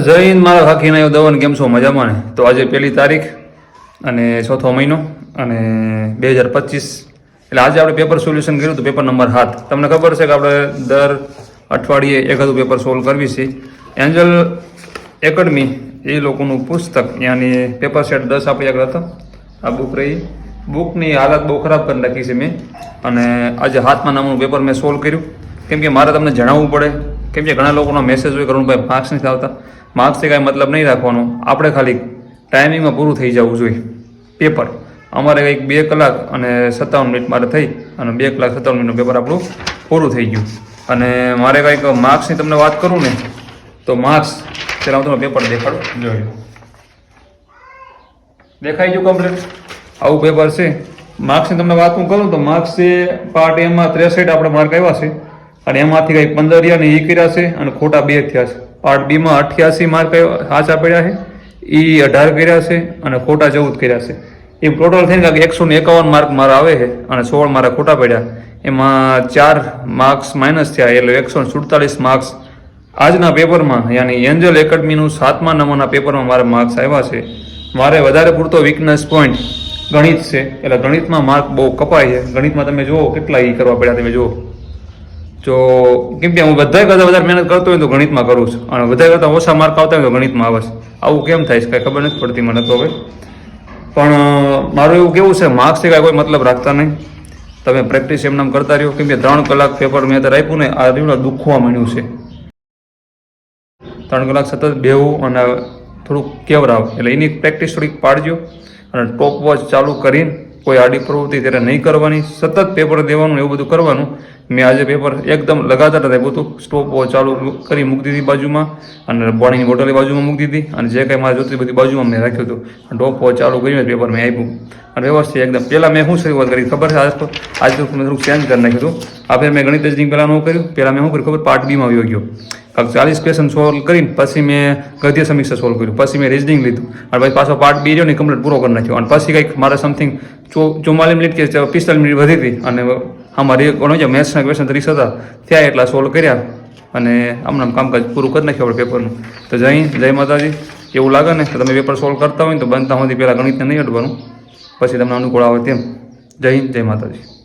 જય હિન્દ મારા ખાખી નાયો દવન, કેમ છો? મજામાં ને? તો આજે 1 તારીખ અને 4થો મહિનો અને 2025, એટલે આજે આપણે પેપર સોલ્યુશન કર્યું હતું, પેપર નંબર 7. તમને ખબર છે કે આપણે દર અઠવાડિયે એકાદું પેપર સોલ્વ કરવી છે. એન્જલ એકેડમી એ લોકોનું પુસ્તક યાની પેપર સેટ 10 આપણે આગળ હતા. આ બુક રહી, બુકની હાલત બહુ ખરાબ કરી નાખી છે મેં, અને આજે 7મા નામનું પેપર મેં સોલ્વ કર્યું. કેમ કે મારે તમને જણાવવું પડે, કેમ કે ઘણા લોકોનો મેસેજ હોય કરુણભાઈ માર્ક્સ નથી આવતા. માર્ક્સથી કાંઈ મતલબ નહીં રાખવાનો, આપણે ખાલી ટાઈમિંગમાં પૂરું થઈ જવું જોઈએ પેપર. અમારે કંઈક 2 કલાક અને 57 મિનિટ મારે થઈ અને 2 કલાક 57 મિનિટનું પેપર આપણું પૂરું થઈ ગયું. અને મારે કંઈક માર્ક્સની તમને વાત કરું ને તો માર્ક્સ પહેલાં હું તમને પેપર દેખાડું, જોયું દેખાઈ ગયું કમ્પ્લીટ. આવું પેપર છે. માર્ક્સની તમને વાત હું કરું તો માર્ક્સ છે પાર્ટ એમાં 63 આપણે માર્ક આવ્યા છે, અને એમાંથી કંઈક 15 રહ્યા ને એ કર્યા છે અને ખોટા 2 થયા છે. પાર્ટ બીમાં 88 માર્ક સાચા પડ્યા છે, એ 18 કર્યા છે અને ખોટા 14 કર્યા છે. એ ટોટલ થઈને કાંઈક 151 માર્ક મારા આવે છે અને 16 મારા ખોટા પડ્યા. એમાં 4 માર્ક્સ માઇનસ થયા, એટલે 147 માર્ક્સ આજના પેપરમાં યાની એન્જલ એકેડમીનું 7મા નંબરના પેપરમાં મારા માર્ક્સ આવ્યા છે. મારે વધારે પૂરતો વીકનેસ પોઈન્ટ ગણિત છે, એટલે ગણિતમાં માર્ક બહુ કપાય છે. ગણિતમાં તમે જુઓ કેટલા એ કરવા પડ્યા, તમે જુઓ. જો કેમ કે હું બધા કરતાં વધારે મહેનત કરતો હોય તો ગણિતમાં કરું છું, અને બધા કરતાં ઓછા માર્ક આવતા હોય તો ગણિતમાં આવે છે. આવું કેમ થાય છે કાંઈ ખબર નથી પડતી મને તો હવે. પણ મારું એવું કેવું છે, માર્ક્સથી કાંઈ કોઈ મતલબ રાખતા નહીં. તમે પ્રેક્ટિસ એમનામ કરતા રહ્યો. કેમ કે 3 કલાક પેપર મેં અત્યારે આપ્યું ને, આ રીવડા દુખવા માંડ્યું છે. 3 કલાક સતત બેહવું અને થોડુંક કેવરાવ, એટલે એની પ્રેક્ટિસ થોડીક પાડજો. અને ટોપ વોચ ચાલુ કરીને કોઈ આડી પ્રવૃત્તિ ત્યારે નહીં કરવાની, સતત પેપર દેવાનું, એવું બધું કરવાનું. મેં આજે પેપર એકદમ લગાતાર આપ્યું હતું. સ્ટોપ વોચ ચાલુ કરી મૂકી દીધી બાજુમાં, અને પાણીની બોટલ બાજુમાં મૂકી દીધી, અને જે કંઈ મારે જોતી બધી બાજુમાં મેં રાખ્યું હતું. ટોપ વોચ ચાલુ કરીને પેપર મેં આપ્યું અને વ્યવસ્થિત એકદમ. પહેલાં મેં શું શરૂઆત કરી ખબર છે? આજે તો મેં થોડુંક ચેન્જ કરી નાખ્યું હતું. આ ફેર મેં ગણિત જ પહેલાં ન કર્યું. પહેલાં મેં શું કર્યું ખબર? પાર્ટ બીમાં આવ્યો ગયો. 40 ક્વેશ્ચન સોલ્વ કરીને પછી મેં ગદ્ય સમીક્ષા સોલ્વ કર્યું, પછી મેં રીઝનિંગ લીધું, અને પછી પાછો પાર્ટ બી રહ્યો ને કમ્પ્લીટ પૂરો કરી નાખ્યો. અને પછી કંઈક મારે સમથિંગ 44 મિનિટ કે 45 મિનિટ વધી હતી, અને અમારી કોણ છે મેથ્સના ક્વેશ્ચન 30 હતા, ત્યાં એટલા સોલ્વ કર્યા, અને આમનામ કામકાજ પૂરું કરી નાખ્યું આપણે પેપરનું. તો જય માતાજી. એવું લાગે ને કે તમે પેપર સોલ્વ કરતા હોય ને તો બનતા સુધી પહેલાં ગણિતને નહીં અડવાનું, પછી તમને અનુકૂળ આવે તેમ. જય હિન્દ, જય માતાજી.